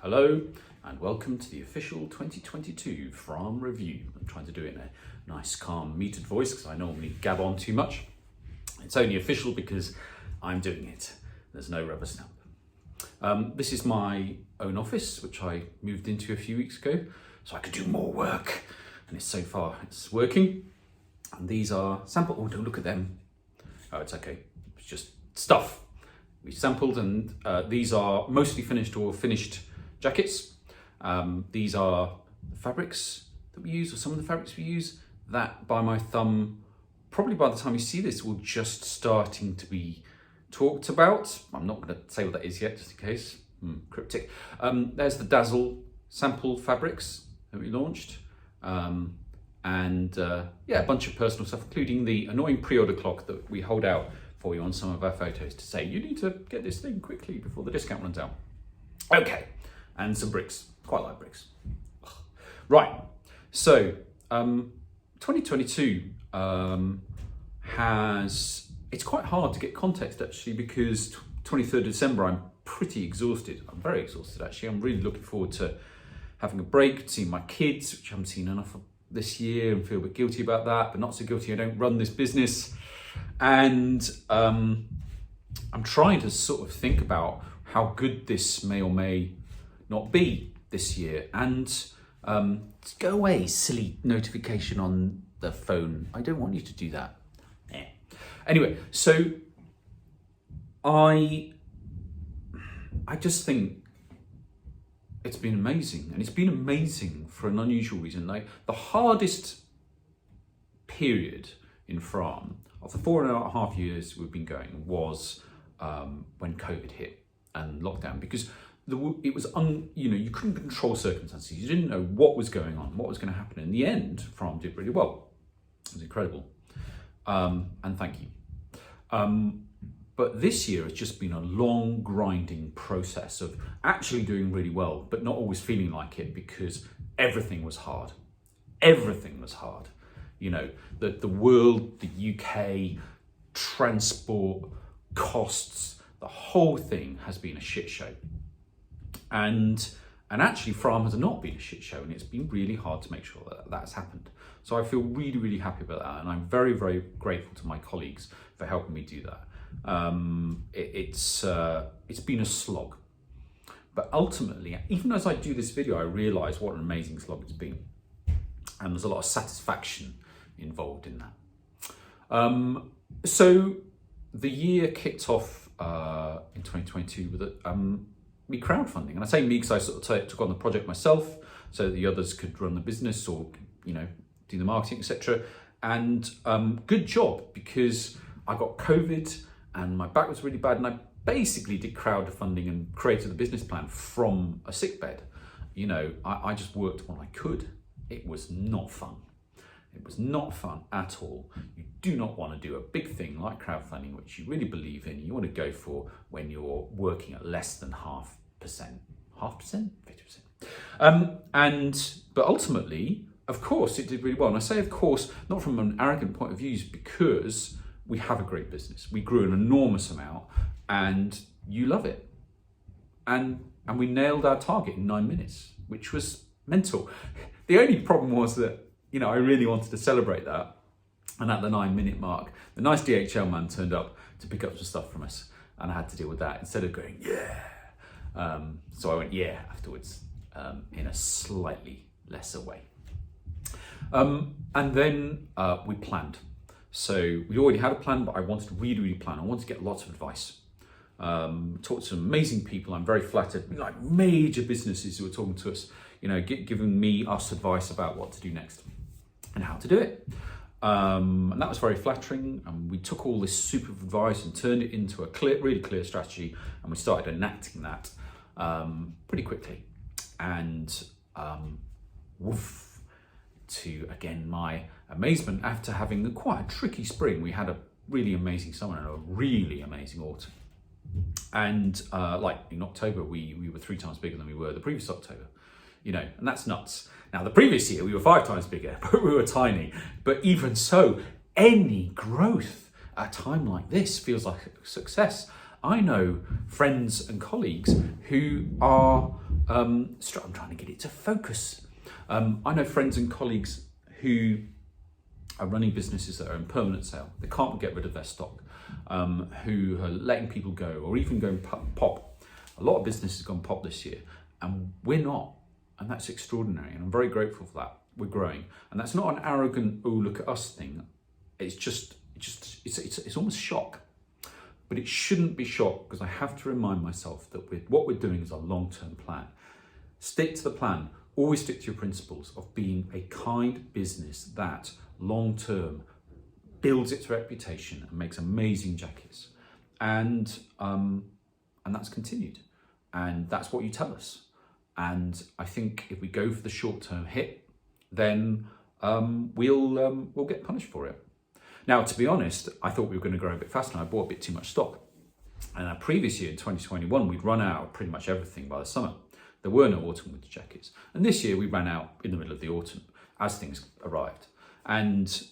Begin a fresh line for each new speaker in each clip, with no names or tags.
Hello and welcome to the official 2022 FRAHM review. I'm trying to do it in a nice, calm, metered voice because I normally gab on too much. It's only official because I'm doing it. There's no rubber stamp. This is my own office, which I moved into a few weeks ago, so I could do more work. And so far it's working. And these are sample. Oh, don't look at them. Oh, it's okay. It's just stuff we sampled, and these are mostly finished or finished jackets. These are the fabrics that we use, or some of the fabrics we use. That, by my thumb, probably by the time you see this, will just starting to be talked about. I'm not going to say what that is yet, just in case. Cryptic. There's the Dazzle sample fabrics that we launched. Yeah, a bunch of personal stuff, including the annoying pre-order clock that we hold out for you on some of our photos to say, you need to get this thing quickly before the discount runs out. Okay, and some bricks. Quite like bricks. Right, so 2022 it's quite hard to get context actually, because 23rd December I'm pretty exhausted. I'm very exhausted actually. I'm really looking forward to having a break, seeing my kids, which I haven't seen enough of this year, and feel a bit guilty about that, but not so guilty I don't run this business. And I'm trying to sort of think about how good this may or may not be this year. And go away, silly notification on the phone. I don't want you to do that. Anyway, so I just think it's been amazing, and it's been amazing for an unusual reason. Like, the hardest period in FRAHM of the 4.5 years we've been going was when COVID hit and lockdown, because it was you couldn't control circumstances. You didn't know what was going on, what was going to happen. In the end, FRAHM did really well. It was incredible, and thank you. But this year it's just been a long, grinding process of actually doing really well, but not always feeling like it, because everything was hard. Everything was hard. You know, the world, the UK, transport, costs, the whole thing has been a shit show. And actually FRAHM has not been a shit show, and it's been really hard to make sure that that's happened. So I feel really, really happy about that, and I'm very, very grateful to my colleagues for helping me do that. It's been a slog, but ultimately, even as I do this video, I realise what an amazing slog it's been, and there's a lot of satisfaction involved in that. So the year kicked off in 2022 with me crowdfunding, and I say me because I sort of took on the project myself, so that the others could run the business or do the marketing, etc. And good job, because I got COVID and my back was really bad, and I basically did crowdfunding and created the business plan from a sickbed. I just worked when I could. It was not fun. It was not fun at all. You do not want to do a big thing like crowdfunding, which you really believe in. You want to go for when you're working at less than 0.5%, 50%. But ultimately, of course, it did really well. And I say, of course, not from an arrogant point of view, because we have a great business. We grew an enormous amount, and you love it. And we nailed our target in 9 minutes, which was mental. The only problem was that, I really wanted to celebrate that. And at the 9-minute mark, the nice DHL man turned up to pick up some stuff from us, and I had to deal with that instead of going, yeah. So I went, yeah, afterwards, in a slightly lesser way. And then we planned. So we already had a plan, but I wanted to really, really plan. I wanted to get lots of advice. Talked to some amazing people. I'm very flattered, like major businesses who were talking to us, giving us advice about what to do next and how to do it. And that was very flattering. And we took all this super advice and turned it into a really clear strategy. And we started enacting that pretty quickly. And to, again, my amazement, after having quite a tricky spring, we had a really amazing summer and a really amazing autumn. And like in October, we were 3 times bigger than we were the previous October, and that's nuts. Now, the previous year, we were 5 times bigger, but we were tiny. But even so, any growth at a time like this feels like a success. I know friends and colleagues who are I'm trying to get it to focus. I know friends and colleagues who are running businesses that are in permanent sale. They can't get rid of their stock, who are letting people go or even going pop. A lot of businesses have gone pop this year, and we're not. And that's extraordinary. And I'm very grateful for that. We're growing. And that's not an arrogant, oh, look at us thing. It's almost shock. But it shouldn't be shock, because I have to remind myself that what we're doing is a long-term plan. Stick to the plan. Always stick to your principles of being a kind business that long-term builds its reputation and makes amazing jackets. And that's continued. And that's what you tell us. And I think if we go for the short-term hit, then we'll get punished for it. Now, to be honest, I thought we were going to grow a bit faster, and I bought a bit too much stock. And our previous year, in 2021, we'd run out of pretty much everything by the summer. There were no autumn winter jackets. And this year we ran out in the middle of the autumn as things arrived. And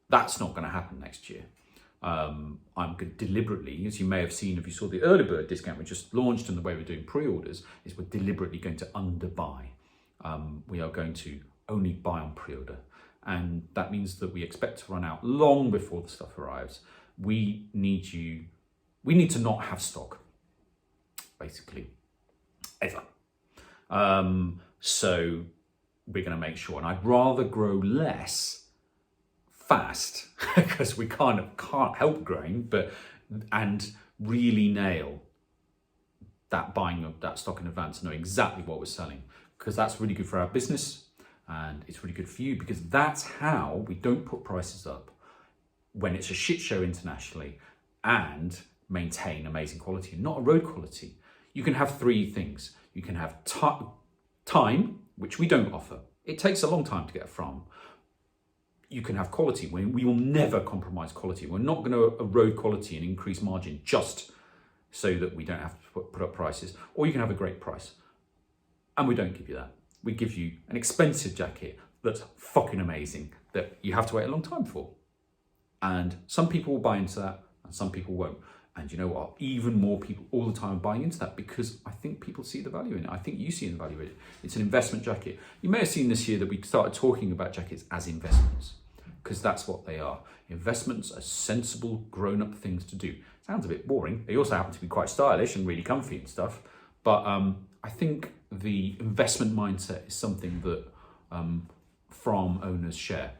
that's not going to happen next year. I'm going to deliberately, as you may have seen if you saw the early bird discount we just launched, and the way we're doing pre-orders is we're deliberately going to underbuy. We are going to only buy on pre-order. And that means that we expect to run out long before the stuff arrives. We need to not have stock, basically, ever. So we're going to make sure, and I'd rather grow less fast because we can't help growing, and really nail that buying of that stock in advance, know exactly what we're selling, because that's really good for our business. And it's really good for you, because that's how we don't put prices up when it's a shit show internationally and maintain amazing quality, not a road quality. You can have three things. You can have time, which we don't offer. It takes a long time to get a FRAHM. You can have quality. We will never compromise quality. We're not going to erode quality and increase margin just so that we don't have to put up prices. Or you can have a great price. And we don't give you that. We give you an expensive jacket that's fucking amazing that you have to wait a long time for. And some people will buy into that and some people won't. And you know what? Even more people all the time are buying into that, because I think people see the value in it. I think you see the value in it. It's an investment jacket. You may have seen this year that we started talking about jackets as investments, because that's what they are. Investments are sensible, grown-up things to do. Sounds a bit boring. They also happen to be quite stylish and really comfy and stuff. But I think the investment mindset is something that FRAHM owners share,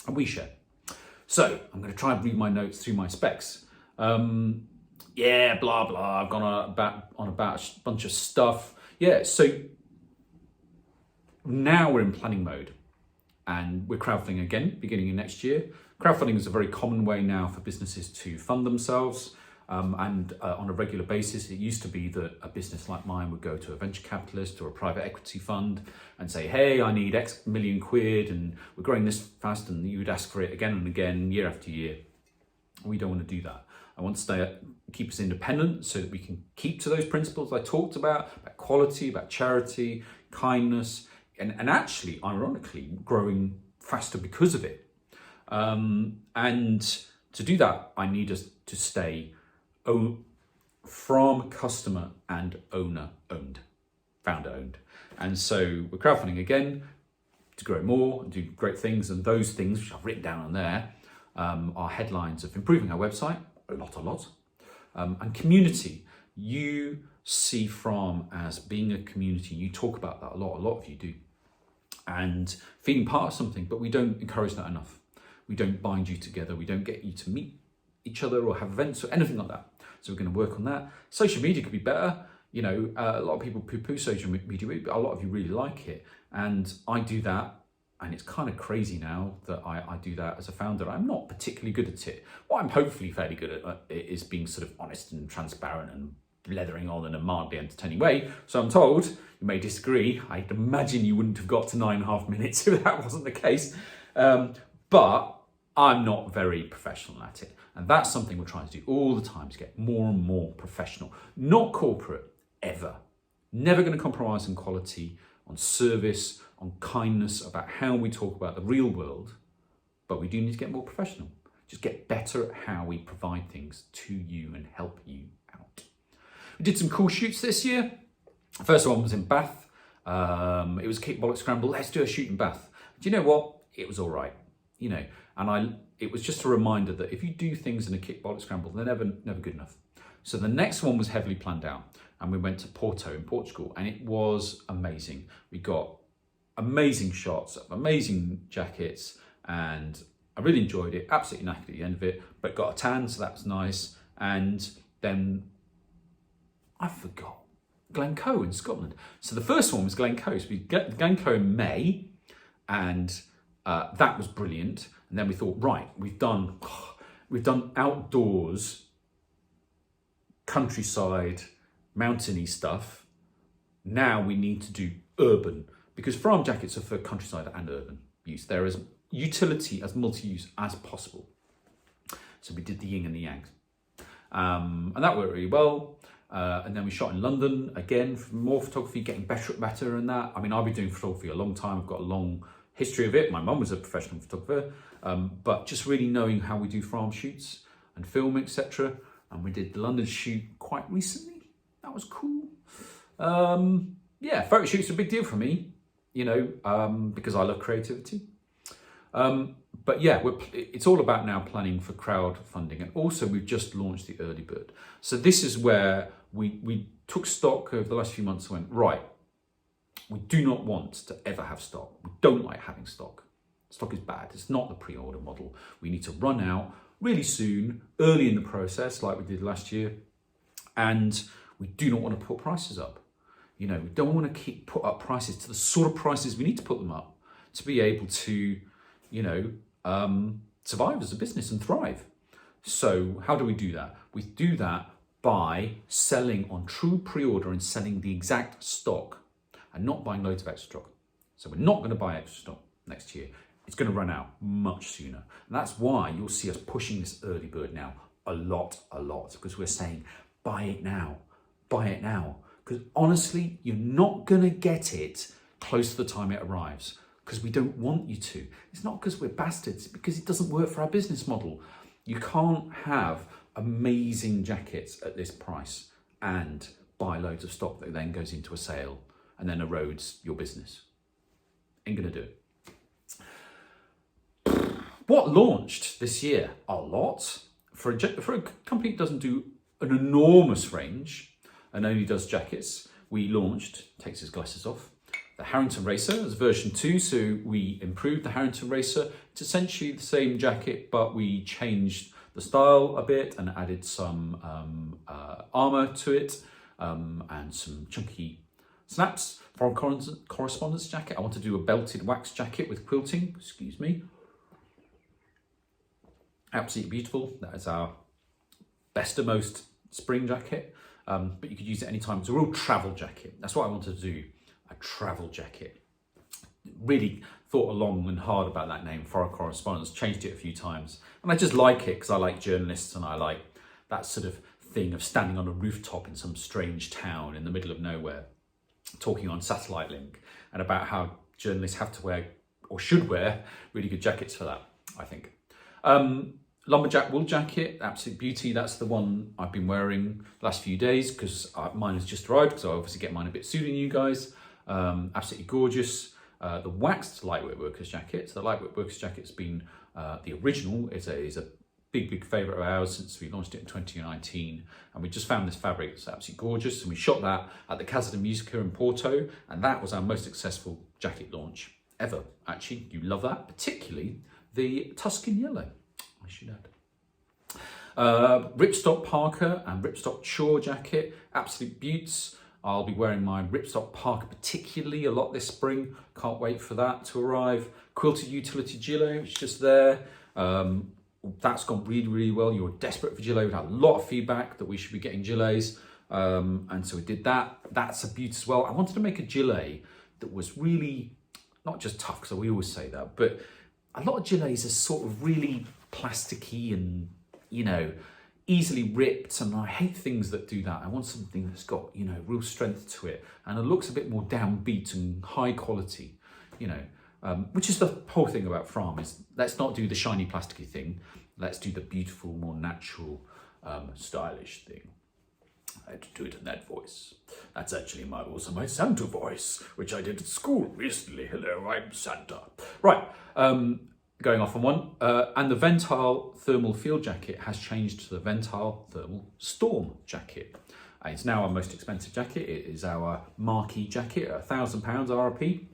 and we share. So I'm going to try and read my notes through my specs. Yeah, blah, blah. I've gone on about a bunch of stuff. Yeah, so now we're in planning mode, and we're crowdfunding again, beginning of next year. Crowdfunding is a very common way now for businesses to fund themselves. On a regular basis. It used to be that a business like mine would go to a venture capitalist or a private equity fund and say, hey, I need X million quid and we're growing this fast, and you would ask for it again and again, year after year. We don't want to do that. I want to keep us independent so that we can keep to those principles I talked about quality, about charity, kindness, and actually, ironically, growing faster because of it. And to do that, I need us to stay from customer and owner owned, founder owned. And so we're crowdfunding again to grow more and do great things. And those things, which I've written down on there, are headlines of improving our website, a lot. And community. You see FRAHM as being a community. You talk about that a lot of you do. And feeling part of something, but we don't encourage that enough. We don't bind you together. We don't get you to meet each other or have events or anything like that. So we're going to work on that. Social media could be better. You know, a lot of people poo-poo social media, but a lot of you really like it. And I do that. And it's kind of crazy now that I do that as a founder. I'm not particularly good at it. What I'm hopefully fairly good at is being sort of honest and transparent and leathering on in a mildly entertaining way. So I'm told, you may disagree. I'd imagine you wouldn't have got to 9.5 minutes if that wasn't the case. But I'm not very professional at it. And that's something we're trying to do all the time, to get more and more professional. Not corporate, ever. Never going to compromise on quality, on service, on kindness, about how we talk about the real world. But we do need to get more professional. Just get better at how we provide things to you and help you out. We did some cool shoots this year. The first one was in Bath. It was a kick bollock scramble. Let's do a shooting bath. Do you know what? It was all right, you know. And it was just a reminder that if you do things in a kick bollock scramble, they're never good enough. So the next one was heavily planned out, and we went to Porto in Portugal, and it was amazing. We got amazing shots, amazing jackets, and I really enjoyed it. Absolutely knackered at the end of it, but got a tan, so that was nice. And then I forgot Glencoe in Scotland. So the first one was Glencoe. So we get Glencoe in May, and that was brilliant. And then we thought, right, we've done outdoors, countryside, mountainy stuff. Now we need to do urban, because FRAHM jackets are for countryside and urban use. There is utility as multi-use as possible. So we did the yin and the yang. And that worked really well. And then we shot in London, again, for more photography, getting better and that. I mean, I've been doing photography a long time. I've got a long history of it. My mum was a professional photographer, but just really knowing how we do FRAHM shoots and film, etc. And we did the London shoot quite recently. That was cool. Yeah, photo shoots are a big deal for me, you know, because I love creativity. But yeah, it's all about now planning for crowdfunding, and also we've just launched the early bird. So this is where we took stock over the last few months and went, right, we do not want to ever have stock. We don't like having stock. Stock is bad. It's not the pre-order model. We need to run out really soon, early in the process, like we did last year, and we do not want to put prices up. You know, we don't want to put up prices to the sort of prices we need to put them up to be able to, you know, survive as a business and thrive. So how do we do that? We do that by selling on true pre-order and selling the exact stock and not buying loads of extra stock. So we're not going to buy extra stock next year. It's going to run out much sooner. And that's why you'll see us pushing this early bird now a lot, because we're saying, buy it now. Because honestly, you're not going to get it close to the time it arrives, because we don't want you to. It's not because we're bastards, it's because it doesn't work for our business model. You can't have amazing jackets at this price and buy loads of stock that then goes into a sale and then erodes your business. Ain't gonna do it. What launched this year? A lot. For a company that doesn't do an enormous range and only does jackets, we launched, takes his glasses off, the Harrington Racer as version 2. So we improved the Harrington Racer. It's essentially the same jacket, but we changed the style a bit and added some armor to it and some chunky snaps. For our correspondence jacket, I want to do a belted wax jacket with quilting, excuse me. Absolutely beautiful. That is our best and most spring jacket, but you could use it anytime. It's a real travel jacket. That's what I wanted to do, a travel jacket. Really thought long and hard about that name, for our correspondence, changed it a few times. And I just like it because I like journalists and I like that sort of thing of standing on a rooftop in some strange town in the middle of nowhere, talking on satellite link, and about how journalists have to wear, or should wear, really good jackets for that, I think. Lumberjack wool jacket, absolute beauty. That's the one I've been wearing the last few days because mine has just arrived, because I obviously get mine a bit sooner than you guys. Absolutely gorgeous. The waxed lightweight workers jacket. So the lightweight workers jacket's been the original. Is a big favourite of ours since we launched it in 2019, and we just found this fabric. It's absolutely gorgeous, and we shot that at the Casa de Musica in Porto, and that was our most successful jacket launch ever. Actually, you love that, particularly the Tuscan yellow, I should add. Ripstop Parker and Ripstop Chore jacket, absolute beauts. I'll be wearing my Ripstop Parker particularly a lot this spring. Can't wait for that to arrive. Quilted utility gilet, which is just there. That's gone really well. You were desperate for gilet. We had a lot of feedback that we should be getting gilets. And so we did that. That's a beaut as well. I wanted to make a gilet that was really, not just tough, because we always say that, but a lot of gilets are sort of really plasticky and, you know, easily ripped, and I hate things that do that. I want something that's got, you know, real strength to it, and it looks a bit more downbeat and high quality, you know, which is the whole thing about FRAHM, is let's not do the shiny plasticky thing, let's do the beautiful, more natural, stylish thing. I had to do it in that voice. That's actually also my Santa voice, which I did at school recently. Hello, I'm Santa. Right, going off on one. And the Ventile Thermal Field Jacket has changed to the Ventile Thermal Storm Jacket. It's now our most expensive jacket. It is our marquee jacket, £1,000 RRP.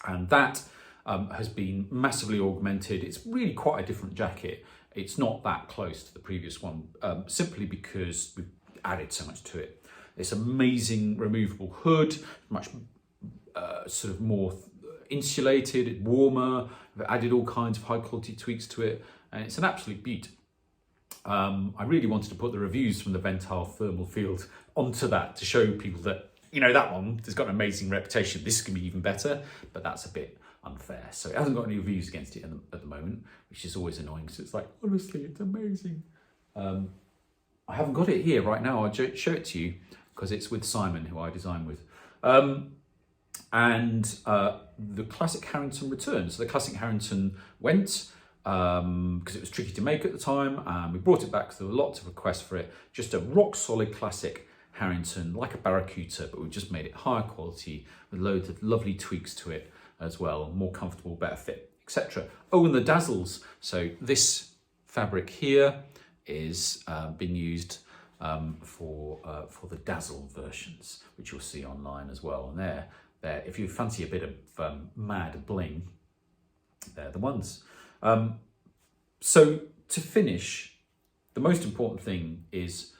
And that has been massively augmented. It's really quite a different jacket. It's not that close to the previous one, simply because we've added so much to it. This amazing removable hood, much sort of more insulated, warmer. We've added all kinds of high quality tweaks to it, and it's an absolute beaut. I really wanted to put the reviews from the Ventile Thermal Field onto that to show people that, you know, that one has got an amazing reputation. This can be even better, but that's a bit unfair. So it hasn't got any reviews against it at the moment, which is always annoying because it's like, honestly, it's amazing. I haven't got it here right now. I'll show it to you because it's with Simon, who I design with. And the Classic Harrington returns. So the Classic Harrington went because it was tricky to make at the time. We brought it back because there were lots of requests for it. Just a rock solid classic Harrington, like a Barracuda, but we just made it higher quality with loads of lovely tweaks to it as well, more comfortable, better fit, etc. Oh, and the dazzles. So this fabric here is been used for the dazzle versions, which you'll see online as well. And there, if you fancy a bit of mad bling, they're the ones. So to finish, the most important thing is,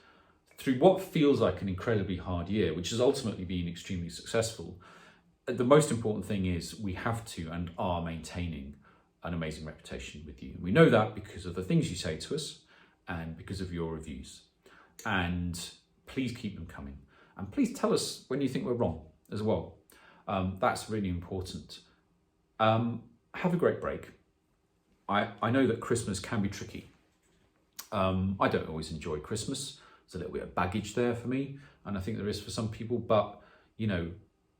through what feels like an incredibly hard year, which has ultimately been extremely successful, the most important thing is we have to and are maintaining an amazing reputation with you. And we know that because of the things you say to us and because of your reviews. And please keep them coming. And please tell us when you think we're wrong as well. That's really important. Have a great break. I know that Christmas can be tricky. I don't always enjoy Christmas. There's a little bit of baggage there for me, and I think there is for some people, but you know,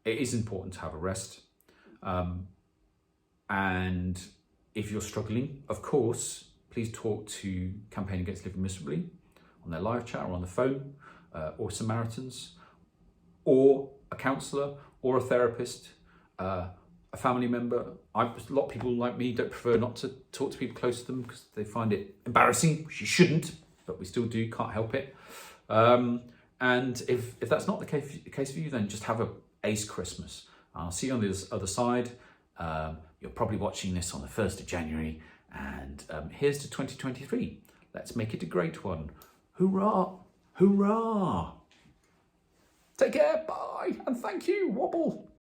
it is important to have a rest. And if you're struggling, of course, please talk to Campaign Against Living Miserably on their live chat or on the phone, or Samaritans, or a counsellor, or a therapist, a family member. A lot of people like me don't prefer not to talk to people close to them because they find it embarrassing, which you shouldn't, but we still do, can't help it. And if that's not the case for you, then just have a ace Christmas. I'll see you on the other side. You're probably watching this on the 1st of January, and here's to 2023. Let's make it a great one. Hoorah! Hoorah! Take care, bye, and thank you, Wobble.